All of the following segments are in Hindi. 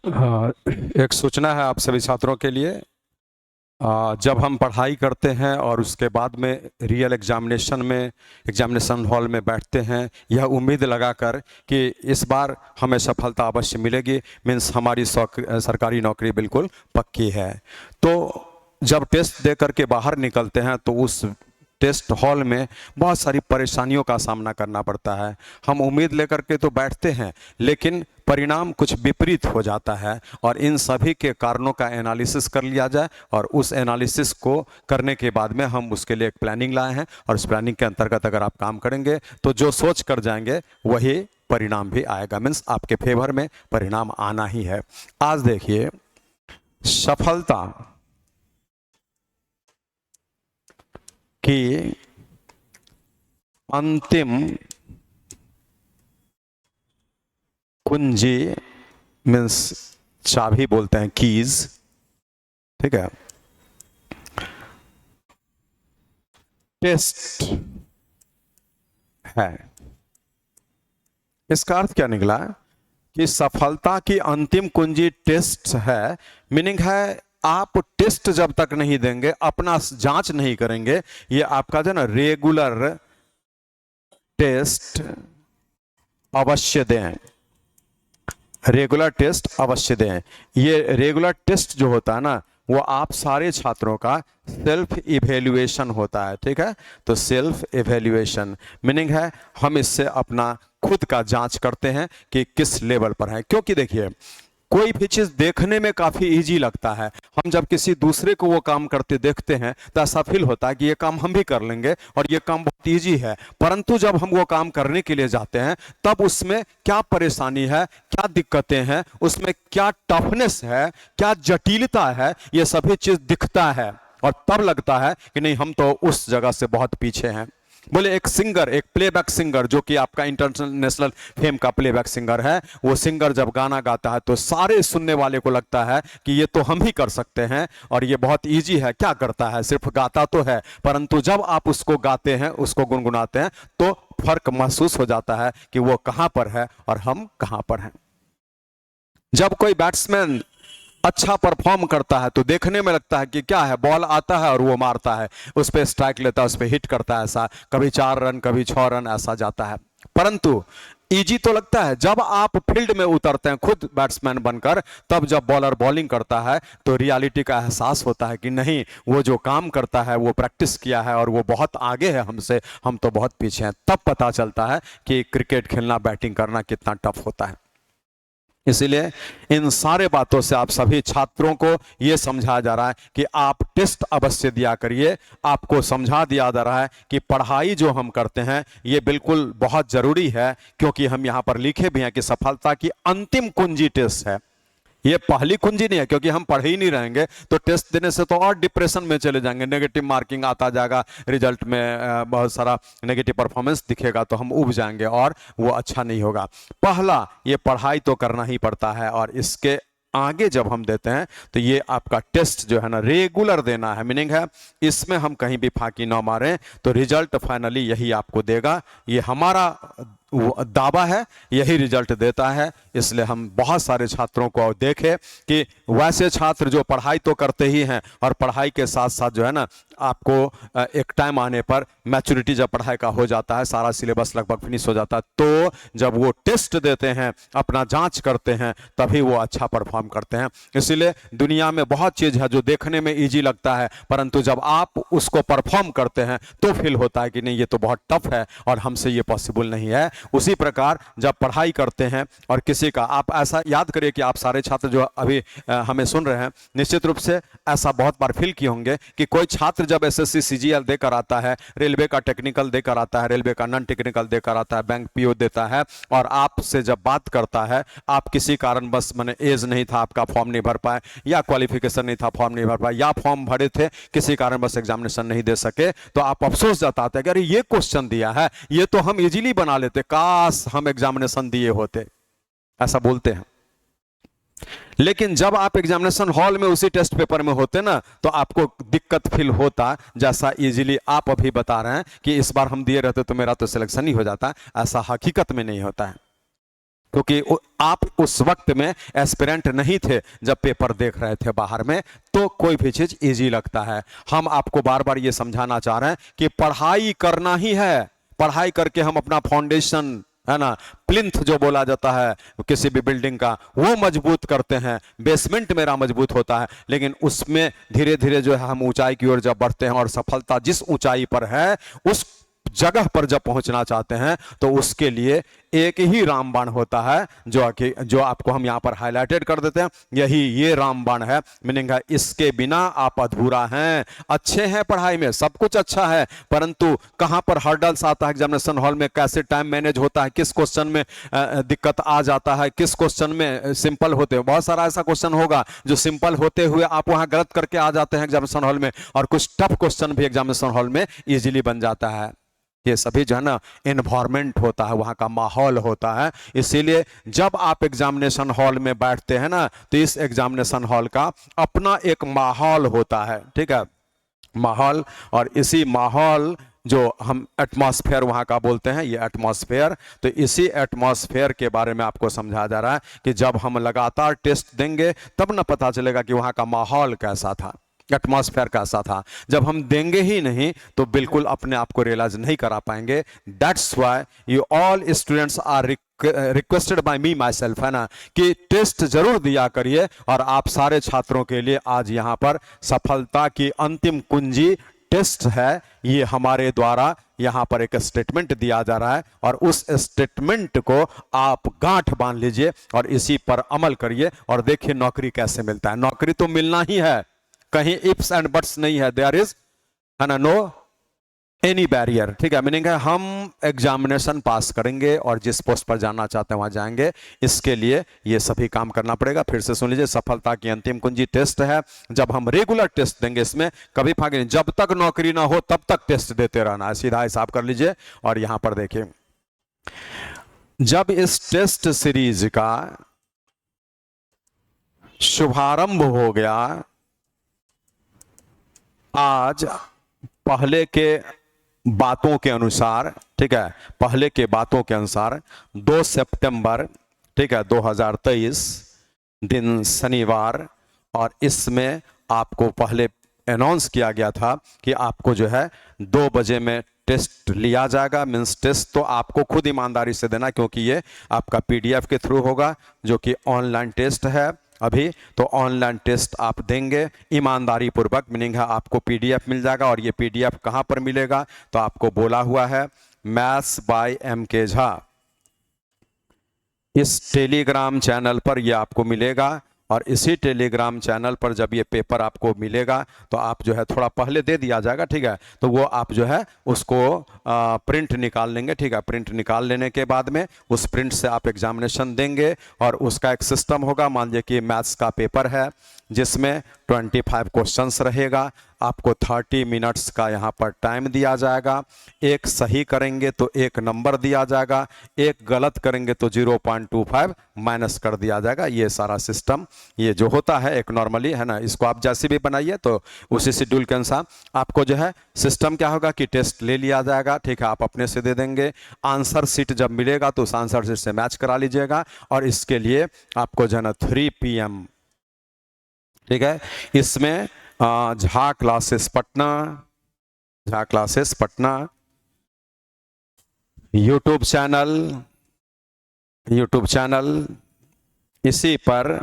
एक सूचना है आप सभी छात्रों के लिए। जब हम पढ़ाई करते हैं और उसके बाद में रियल एग्जामिनेशन में एग्जामिनेशन हॉल में बैठते हैं, यह उम्मीद लगाकर कि इस बार हमें सफलता अवश्य मिलेगी, मीन्स हमारी सरकारी नौकरी बिल्कुल पक्की है। तो जब टेस्ट दे करके बाहर निकलते हैं तो उस टेस्ट हॉल में बहुत सारी परेशानियों का सामना करना पड़ता है। हम उम्मीद लेकर के तो बैठते हैं, लेकिन परिणाम कुछ विपरीत हो जाता है और इन सभी के कारणों का एनालिसिस कर लिया जाए और उस एनालिसिस को करने के बाद में हम उसके लिए एक प्लानिंग लाए हैं और उस प्लानिंग के अंतर्गत अगर आप काम करेंगे तो जो सोच कर जाएंगे वही परिणाम भी आएगा, मीन्स आपके फेवर में परिणाम आना ही है। आज देखिए, सफलता की अंतिम कुंजी, मीन्स चाबी बोलते हैं, कीज, ठीक है। टेस्ट है। इसका अर्थ क्या निकला कि सफलता की अंतिम कुंजी टेस्ट है। मीनिंग है आप टेस्ट जब तक नहीं देंगे, अपना जांच नहीं करेंगे, ये आपका जो ना रेगुलर टेस्ट अवश्य दें, रेगुलर टेस्ट अवश्य दें। ये रेगुलर टेस्ट जो होता है ना, वो आप सारे छात्रों का सेल्फ इवेल्युएशन होता है, ठीक है। तो सेल्फ इवेल्युएशन मीनिंग है हम इससे अपना खुद का जांच करते हैं कि किस लेवल पर है। क्योंकि देखिए, कोई भी चीज देखने में काफी इजी लगता है, हम जब किसी दूसरे को वो काम करते देखते हैं तो ऐसा फील होता है कि ये काम हम भी कर लेंगे और ये काम बहुत इजी है। परंतु जब हम वो काम करने के लिए जाते हैं तब उसमें क्या परेशानी है, क्या दिक्कतें हैं, उसमें क्या टफनेस है, क्या जटिलता है, ये सभी चीज दिखता है और तब लगता है कि नहीं, हम तो उस जगह से बहुत पीछे हैं। बोले एक सिंगर, एक प्लेबैक सिंगर जो कि आपका इंटरनेशनल फेम का प्लेबैक सिंगर है, वो सिंगर जब गाना गाता है तो सारे सुनने वाले को लगता है कि ये तो हम ही कर सकते हैं और ये बहुत इजी है। क्या करता है, सिर्फ गाता तो है, परंतु जब आप उसको गाते हैं, उसको गुनगुनाते हैं तो फर्क महसूस हो जाता है कि वो कहां पर है और हम कहां पर हैं। जब कोई बैट्समैन अच्छा परफॉर्म करता है तो देखने में लगता है कि क्या है, बॉल आता है और वो मारता है, उस पर स्ट्राइक लेता है, उस पर हिट करता है, ऐसा कभी 4 रन कभी 6 रन ऐसा जाता है। परंतु इजी तो लगता है जब आप फील्ड में उतरते हैं खुद बैट्समैन बनकर, तब जब बॉलर बॉलिंग करता है तो रियलिटी का एहसास होता है कि नहीं, वो जो काम करता है वो प्रैक्टिस किया है और वो बहुत आगे है हमसे, हम तो बहुत पीछे हैं। तब पता चलता है कि क्रिकेट खेलना, बैटिंग करना कितना टफ होता है। इसीलिए इन सारे बातों से आप सभी छात्रों को यह समझाया जा रहा है कि आप टेस्ट अवश्य दिया करिए। आपको समझा दिया जा रहा है कि पढ़ाई जो हम करते हैं ये बिल्कुल बहुत जरूरी है, क्योंकि हम यहां पर लिखे भी हैं कि सफलता की अंतिम कुंजी टेस्ट है। ये पहली कुंजी नहीं है, क्योंकि हम पढ़ ही नहीं रहेंगे तो टेस्ट देने से तो और डिप्रेशन में चले जाएंगे, नेगेटिव मार्किंग आता जाएगा, रिजल्ट में बहुत सारा नेगेटिव परफॉर्मेंस दिखेगा तो हम उब जाएंगे और वो अच्छा नहीं होगा। पहला, ये पढ़ाई तो करना ही पड़ता है और इसके आगे जब हम देते हैं तो ये आपका टेस्ट जो है ना रेगुलर देना है। मीनिंग है इसमें हम कहीं भी फांकी ना मारें तो रिजल्ट फाइनली यही आपको देगा। ये हमारा वो दावा है, यही रिजल्ट देता है। इसलिए हम बहुत सारे छात्रों को देखें कि वैसे छात्र जो पढ़ाई तो करते ही हैं और पढ़ाई के साथ साथ जो है ना, आपको एक टाइम आने पर मैच्योरिटी जब पढ़ाई का हो जाता है, सारा सिलेबस लगभग फिनिश हो जाता है, तो जब वो टेस्ट देते हैं, अपना जांच करते हैं, तभी वो अच्छा परफॉर्म करते हैं। इसीलिए दुनिया में बहुत चीज है जो देखने में इजी लगता है, परंतु जब आप उसको परफॉर्म करते हैं तो फील होता है कि नहीं, ये तो बहुत टफ है और हमसे ये पॉसिबल नहीं है। उसी प्रकार जब पढ़ाई करते हैं और किसी का, आप ऐसा याद करिए कि आप सारे छात्र जो अभी हमें सुन रहे हैं, निश्चित रूप से ऐसा बहुत बार फील किए होंगे कि कोई छात्र जब एसएससी सीजीएल देकर आता है, रेलवे का टेक्निकल देकर आता है, रेलवे का नॉन टेक्निकल देकर आता है, बैंक पीओ देता है और आपसे जब बात करता है, आप किसी कारण बस मैंने एज नहीं था, आपका फॉर्म नहीं भर पाए, या क्वालिफिकेशन नहीं था, फॉर्म नहीं भर पाए, या फॉर्म भरे थे किसी कारण बस एग्जामिनेशन नहीं दे सके, तो आप अफसोस जताते हैं कि अरे ये क्वेश्चन दिया है, ये तो हम इजीली बना लेते, काश हम एग्जामिनेशन दिए होते, ऐसा बोलते हैं। लेकिन जब आप एग्जामिनेशन हॉल में उसी टेस्ट पेपर में होते ना, तो आपको दिक्कत फील होता, जैसा इजीली आप अभी बता रहे हैं कि इस बार हम दिए रहते तो मेरा तो सिलेक्शन ही हो जाता। ऐसा हकीकत में नहीं होता है। क्योंकि आप उस वक्त में एस्पिरेंट नहीं थे जब पेपर देख रहे थे बाहर में, तो कोई भी चीज इजी लगता है। हम आपको बार बार ये समझाना चाह रहे हैं कि पढ़ाई करना ही है, पढ़ाई करके हम अपना फाउंडेशन, है ना, प्लिंथ जो बोला जाता है किसी भी बिल्डिंग का, वो मजबूत करते हैं, बेसमेंट मेरा मजबूत होता है। लेकिन उसमें धीरे धीरे जो है हम ऊंचाई की ओर जब बढ़ते हैं और सफलता जिस ऊंचाई पर है उस जगह पर जब पहुंचना चाहते हैं तो उसके लिए एक ही रामबाण होता है, जो आपको हम यहां पर हाईलाइटेड कर देते हैं। यही ये रामबाण है, मीनिंग है इसके बिना आप अधूरा हैं। अच्छे हैं पढ़ाई में, सब कुछ अच्छा है, परंतु कहां पर हर्डल्स आता है एग्जामिनेशन हॉल में, कैसे टाइम मैनेज होता है, किस क्वेश्चन में दिक्कत आ जाता है, किस क्वेश्चन में सिंपल होते हैं। बहुत सारा ऐसा क्वेश्चन होगा जो सिंपल होते हुए आप वहां गलत करके आ जाते हैं एग्जामिनेशन हॉल में, और कुछ टफ क्वेश्चन भी एग्जामिनेशन हॉल में इजीली बन जाता है। ये सभी जो है ना एनवायरमेंट होता है, वहां का माहौल होता है। इसीलिए जब आप एग्जामिनेशन हॉल में बैठते हैं ना, तो इस एग्जामिनेशन हॉल का अपना एक माहौल होता है, ठीक है, माहौल। और इसी माहौल जो हम एटमॉस्फेयर वहां का बोलते हैं, ये एटमॉस्फेयर, तो इसी एटमॉस्फेयर के बारे में आपको समझाया जा रहा है कि जब हम लगातार टेस्ट देंगे तब ना पता चलेगा कि वहां का माहौल कैसा था, एटमॉस्फेयर कैसा था। जब हम देंगे ही नहीं तो बिल्कुल अपने आप को रियलाइज नहीं करा पाएंगे। That's why you all students are requested by me myself, है ना, कि टेस्ट जरूर दिया करिए। और आप सारे छात्रों के लिए आज यहां पर सफलता की अंतिम कुंजी टेस्ट है। ये हमारे द्वारा यहां पर एक स्टेटमेंट दिया जा रहा है, और उस स्टेटमेंट को आप गांठ बांध लीजिए और इसी पर अमल करिए, और देखिए नौकरी कैसे मिलता है। नौकरी तो मिलना ही है, कहीं इफ्स एंड बट्स नहीं है, देयर इज, है ना, नो एनी बैरियर, ठीक है। मीनिंग है हम एग्जामिनेशन पास करेंगे और जिस पोस्ट पर जाना चाहते हैं वहां जाएंगे। इसके लिए ये सभी काम करना पड़ेगा। फिर से सुन लीजिए, सफलता की अंतिम कुंजी टेस्ट है। जब हम रेगुलर टेस्ट देंगे, इसमें कभी फायदा नहीं, जब तक नौकरी ना हो तब तक टेस्ट देते रहना है, सीधा हिसाब कर लीजिए। और यहां पर देखिए, जब इस टेस्ट सीरीज का शुभारंभ हो गया, आज पहले के बातों के अनुसार, ठीक है, पहले के बातों के अनुसार 2 सितंबर, ठीक है, 2023 दिन शनिवार, और इसमें आपको पहले अनाउंस किया गया था कि आपको जो है 2 बजे में टेस्ट लिया जाएगा। मीन्स टेस्ट तो आपको खुद ईमानदारी से देना, क्योंकि ये आपका पीडीएफ के थ्रू होगा, जो कि ऑनलाइन टेस्ट है अभी। तो ऑनलाइन टेस्ट आप देंगे ईमानदारी पूर्वक, मीनिंग है आपको पीडीएफ मिल जाएगा। और ये पीडीएफ कहां पर मिलेगा, तो आपको बोला हुआ है मैथ्स बाय MK झा, इस टेलीग्राम चैनल पर ये आपको मिलेगा। और इसी टेलीग्राम चैनल पर जब ये पेपर आपको मिलेगा तो आप जो है, थोड़ा पहले दे दिया जाएगा, ठीक है, तो वो आप जो है उसको प्रिंट निकाल लेंगे, ठीक है। प्रिंट निकाल लेने के बाद में उस प्रिंट से आप एग्जामिनेशन देंगे, और उसका एक सिस्टम होगा। मान लीजिए कि मैथ्स का पेपर है जिसमें 25 क्वेश्चंस रहेगा, आपको 30 मिनट्स का यहाँ पर टाइम दिया जाएगा। एक सही करेंगे तो 1 नंबर दिया जाएगा, एक गलत करेंगे तो 0.25 माइनस कर दिया जाएगा। ये सारा सिस्टम ये जो होता है एक नॉर्मली, है ना, इसको आप जैसे भी बनाइए तो उसी शेड्यूल के अनुसार आपको जो है सिस्टम क्या होगा कि टेस्ट ले लिया जाएगा, ठीक है, आप अपने से दे देंगे। आंसर शीट जब मिलेगा तो उस आंसर शीट से मैच करा लीजिएगा। और इसके लिए आपको जो है ना 3 PM, ठीक है, इसमें Jha classes Patna, Jha classes Patna YouTube channel इसी पर,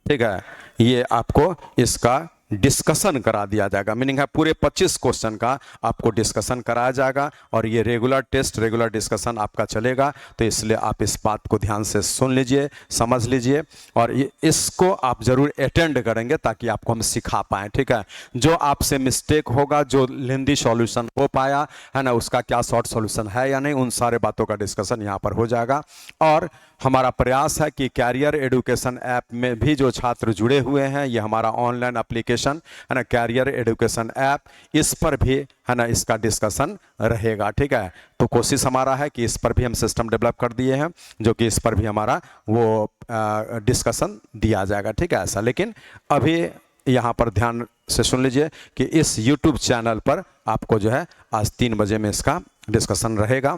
ठीक है, ये आपको इसका डिस्कशन करा दिया जाएगा। मीनिंग है पूरे 25 क्वेश्चन का आपको डिस्कशन कराया जाएगा। और ये रेगुलर टेस्ट, रेगुलर डिस्कशन आपका चलेगा। तो इसलिए आप इस बात को ध्यान से सुन लीजिए, समझ लीजिए, और इसको आप जरूर अटेंड करेंगे ताकि आपको हम सिखा पाएँ, ठीक है। जो आपसे मिस्टेक होगा, जो लेंदी सॉल्यूशन हो पाया है ना, उसका क्या शॉर्ट सॉल्यूशन है या नहीं, उन सारे बातों का डिस्कशन यहाँ पर हो जाएगा। और हमारा प्रयास है कि कैरियर एडुकेशन ऐप में भी जो छात्र जुड़े हुए हैं, ये हमारा ऑनलाइन एप्लीकेशन है ना, कैरियर एडुकेशन ऐप, इस पर भी है ना इसका डिस्कशन रहेगा, ठीक है। तो कोशिश हमारा है कि इस पर भी हम सिस्टम डेवलप कर दिए हैं, जो कि इस पर भी हमारा वो डिस्कशन दिया जाएगा, ठीक है, ऐसा। लेकिन अभी यहाँ पर ध्यान से सुन लीजिए कि इस यूट्यूब चैनल पर आपको जो है आज 3 बजे में इसका डिस्कशन रहेगा।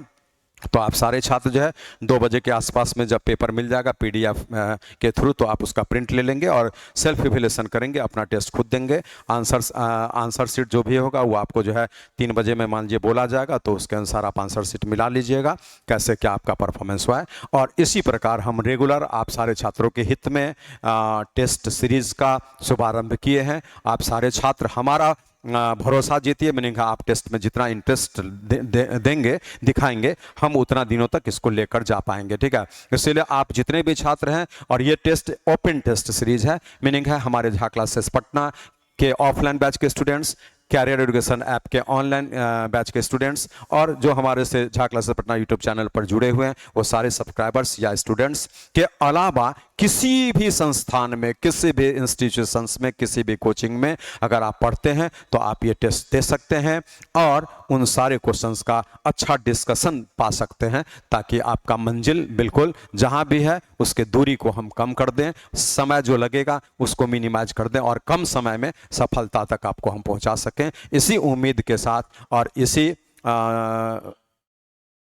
तो आप सारे छात्र जो है 2 बजे के आसपास में जब पेपर मिल जाएगा पीडीएफ के थ्रू, तो आप उसका प्रिंट ले लेंगे और सेल्फ इवैल्यूएशन करेंगे, अपना टेस्ट खुद देंगे। आंसर शीट जो भी होगा वो आपको जो है 3 बजे में मान लीजिए बोला जाएगा, तो उसके अनुसार आप आंसर शीट मिला लीजिएगा कैसे क्या आपका परफॉर्मेंस हुआ है। और इसी प्रकार हम रेगुलर आप सारे छात्रों के हित में टेस्ट सीरीज का शुभारंभ किए हैं। आप सारे छात्र हमारा भरोसा जीतिए, मीनिंग आप टेस्ट में जितना इंटरेस्ट देंगे दिखाएंगे, हम उतना दिनों तक इसको लेकर जा पाएंगे, ठीक है। इसलिए आप जितने भी छात्र हैं, और ये टेस्ट ओपन टेस्ट सीरीज है, मीनिंग है हमारे झा क्लासेस पटना के ऑफलाइन बैच के स्टूडेंट्स, कैरियर एजुकेशन ऐप के ऑनलाइन बैच के स्टूडेंट्स, और जो हमारे से Jha classes Patna YouTube channel पर जुड़े हुए हैं वो सारे सब्सक्राइबर्स या स्टूडेंट्स के अलावा किसी भी संस्थान में, किसी भी इंस्टीट्यूशंस में, किसी भी कोचिंग में अगर आप पढ़ते हैं तो आप ये टेस्ट दे सकते हैं और उन सारे क्वेश्चंस का अच्छा डिस्कशन पा सकते हैं, ताकि आपका मंजिल बिल्कुल जहां भी है उसके दूरी को हम कम कर दें, समय जो लगेगा उसको मिनिमाइज कर दें और कम समय में सफलता तक आपको हम पहुंचा सकें। इसी उम्मीद के साथ और इसी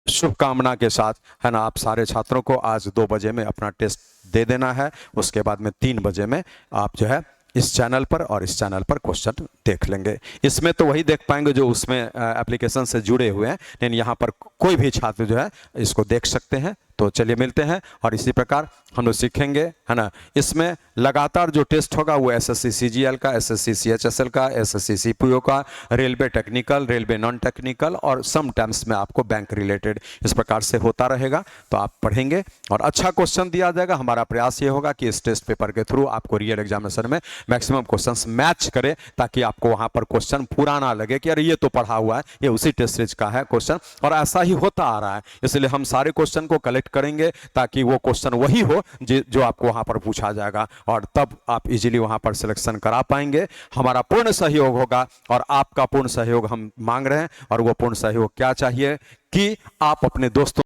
शुभकामना के साथ, है ना, आप सारे छात्रों को आज 2 बजे में अपना टेस्ट दे देना है। उसके बाद में 3 बजे में आप जो है इस चैनल पर और इस चैनल पर क्वेश्चन देख लेंगे। इसमें तो वही देख पाएंगे जो उसमें एप्लीकेशन से जुड़े हुए हैं, लेकिन यहाँ पर कोई भी छात्र जो है इसको देख सकते हैं। तो चलिए मिलते हैं और इसी प्रकार हम लोग सीखेंगे, है ना। इसमें लगातार जो टेस्ट होगा वो एसएससी सीजीएल का, एसएससी सीएचएसएल का, एसएससी सीपीओ का, railway technical, railway non technical और सम टाइम्स में आपको बैंक रिलेटेड, इस प्रकार से होता रहेगा। तो आप पढ़ेंगे और अच्छा क्वेश्चन दिया जाएगा। हमारा प्रयास ये होगा कि इस टेस्ट पेपर के थ्रू आपको रियल एग्जामिनेशन में मैक्सिमम क्वेश्चंस मैच करे, ताकि आपको वहां पर क्वेश्चन पूरा ना लगे कि अरे ये तो पढ़ा हुआ है, ये उसी टेस्ट सीरीज का है क्वेश्चन, और ऐसा ही होता आ रहा है। इसलिए हम सारे क्वेश्चन को कलेक्ट करेंगे ताकि वो क्वेश्चन वही हो जो आपको वहां पर पूछा जाएगा, और तब आप इजीली वहां पर सिलेक्शन करा पाएंगे। हमारा पूर्ण सहयोग होगा और आपका पूर्ण सहयोग हम मांग रहे हैं। और वो पूर्ण सहयोग क्या चाहिए कि आप अपने दोस्तों